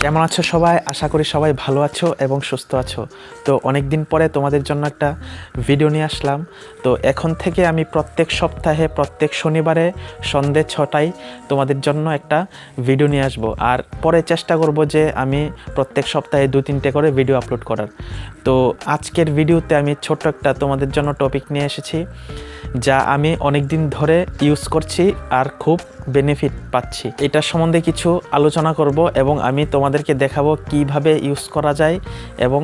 কেমন আছো সবাই? আশা করি সবাই ভালো আছো এবং সুস্থ আছো। তো অনেক দিন পরে তোমাদের জন্য একটা ভিডিও নিয়ে আসলাম। তো এখন থেকে আমি প্রত্যেক সপ্তাহে প্রত্যেক শনিবারে সন্ধ্যে 6টায় তোমাদের জন্য একটা ভিডিও নিয়ে আসব। আর পরে চেষ্টা করব যে আমি প্রত্যেক সপ্তাহে 2-3টে করে ভিডিও আপলোড করার। তো আজকের ভিডিওতে আমি ছোট্ট একটা তোমাদের জন্য টপিক নিয়ে এসেছি, যা আমি অনেক দিন ধরে ইউজ করছি আর খুব বেনিফিট পাচ্ছি। এটার সম্বন্ধে কিছু আলোচনা করব এবং আমি তোমাদেরকে দেখাবো কিভাবে ইউজ করা যায় এবং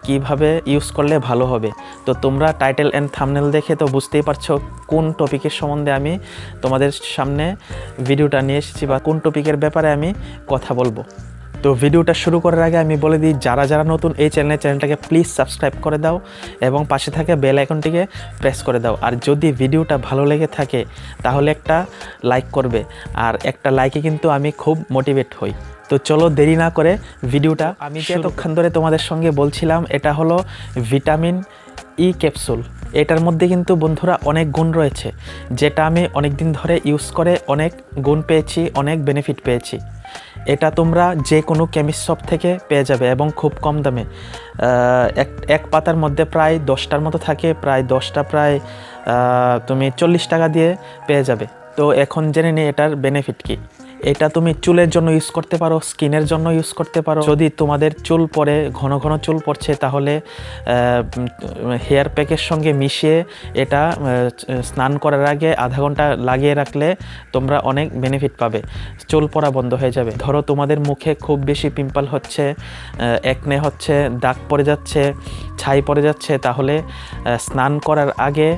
কিভাবে ইউজ করলে ভালো হবে। তো তোমরা টাইটেল অ্যান্ড থাম্বনেল দেখে তো বুঝতেই পারছো কোন টপিকের সম্বন্ধে আমি তোমাদের সামনে ভিডিওটা নিয়ে এসেছি বা কোন টপিকের ব্যাপারে আমি কথা বলবো। তো ভিডিওটা শুরু করার আগে আমি বলে দিই, যারা নতুন এই চ্যানেলটাকে প্লিজ সাবস্ক্রাইব করে দাও এবং পাশে থাকা বেল আইকনটিকে প্রেস করে দাও। আর যদি ভিডিওটা ভালো লেগে থাকে তাহলে একটা লাইক করবে, আর একটা লাইকে কিন্তু আমি খুব মোটিভেট হই। তো চলো দেরি না করে ভিডিওটা আমি এতক্ষণ ধরে তোমাদের সঙ্গে বলছিলাম, এটা হলো ভিটামিন ই ক্যাপসুল। এটার মধ্যে কিন্তু বন্ধুরা অনেক গুণ রয়েছে, যেটা আমি অনেক দিন ধরে ইউজ করে অনেক গুণ পেয়েছি, অনেক বেনিফিট পেয়েছি। এটা তোমরা যে কোনো কেমিস্ট শপ থেকে পেয়ে যাবে এবং খুব কম দামে। এক পাতার মধ্যে প্রায় 10টার মতো থাকে, প্রায় 10টা প্রায় তুমি 40 টাকা দিয়ে পেয়ে যাবে। তো এখন জেনে নিই এটার বেনিফিট কী। এটা তুমি চুলের জন্য ইউজ করতে পারো, স্কিনের জন্য ইউজ করতে পারো। যদি তোমাদের চুল পড়ে, ঘন ঘন চুল পড়ছে, তাহলে হেয়ার প্যাকের সঙ্গে মিশিয়ে এটা স্নান করার আগে আধা ঘন্টা লাগিয়ে রাখলে তোমরা অনেক বেনিফিট পাবে, চুল পড়া বন্ধ হয়ে যাবে। ধরো তোমাদের মুখে খুব বেশি পিম্পল হচ্ছে, একনে হচ্ছে, দাগ পড়ে যাচ্ছে, ছাই পড়ে যাচ্ছে, তাহলে স্নান করার আগে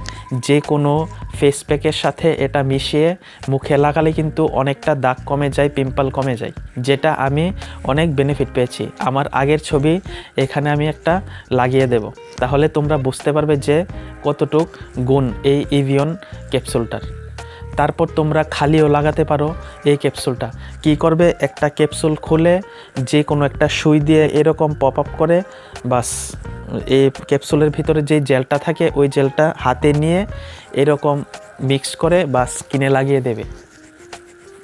যে কোনো ফেস প্যাকের সাথে এটা মিশিয়ে মুখে লাগালে কিন্তু অনেকটা দাগ কমে যায়, পিম্পল কমে যায়, যেটা আমি অনেক বেনিফিট পেয়েছি। আমার আগের ছবি এখানে আমি একটা লাগিয়ে দেব, তাহলে তোমরা বুঝতে পারবে যে কতটুক গুণ এই এভিয়ন ক্যাপসুলটার। তারপর তোমরা খালিও লাগাতে পারো এই ক্যাপসুলটা। কি করবে, একটা ক্যাপসুল খুলে যে কোনো একটা সুই দিয়ে এরকম পপ আপ করে, বাস এই ক্যাপসুলের ভিতরে যে জেলটা থাকে ওই জেলটা হাতে নিয়ে এরকম মিক্স করে বা স্কিনে লাগিয়ে দেবে।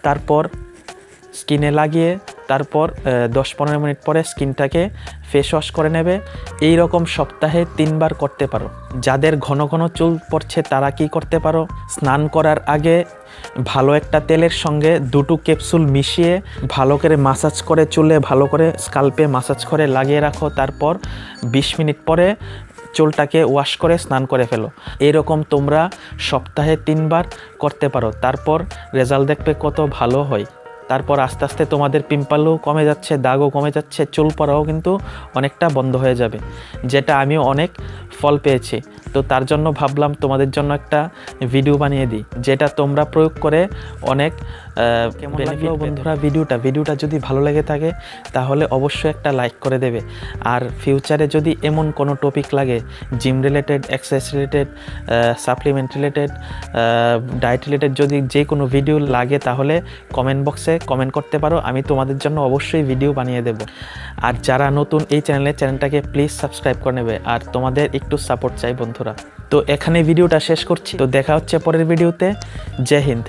তারপর স্কিনে লাগিয়ে তারপর 10-15 মিনিট পরে স্কিনটাকে ফেস ওয়াশ করে নেবে। এই রকম সপ্তাহে 3বার করতে পারো। যাদের ঘন ঘন চুল পড়ছে তারা কি করতে পারো, স্নান করার আগে ভালো একটা তেলের সঙ্গে 2টো ক্যাপসুল মিশিয়ে ভালো করে মাসাজ করে, চুলে ভালো করে স্কাল্পে মাসাজ করে লাগিয়ে রাখো। তারপর 20 মিনিট পরে চুলটাকে ওয়াশ করে স্নান করে ফেলো। এরকম তোমরা সপ্তাহে 3বার করতে পারো। তারপর রেজাল্ট দেখবে কত ভালো হয়। তারপর আস্তে আস্তে তোমাদের পিম্পলও কমে যাচ্ছে, দাগও কমে যাচ্ছে, চুল পড়াও কিন্তু অনেকটা বন্ধ হয়ে যাবে, যেটা আমিও অনেক ফল পেয়েছি। তো তার জন্য ভাবলাম তোমাদের জন্য একটা ভিডিও বানিয়ে দিই, যেটা তোমরা প্রয়োগ করে অনেক কেমন লাগলো বন্ধুরা ভিডিওটা যদি ভালো লেগে থাকে তাহলে অবশ্যই একটা লাইক করে দেবে। আর ফিউচারে যদি এমন কোনো টপিক লাগে, gym related, exercise related, supplement related, diet related, যদি যে কোনো ভিডিও লাগে তাহলে কমেন্ট বক্সে কমেন্ট করতে পারো, আমি তোমাদের জন্য অবশ্যই ভিডিও বানিয়ে দেব। আর যারা নতুন এই চ্যানেলটাকে প্লিজ সাবস্ক্রাইব করে নেবে, আর তোমাদের একটু সাপোর্ট চাই বন্ধুরা। তো এখানে ভিডিওটা শেষ করছি। তো দেখা হচ্ছে পরের ভিডিওতে। জয় হিন্দ।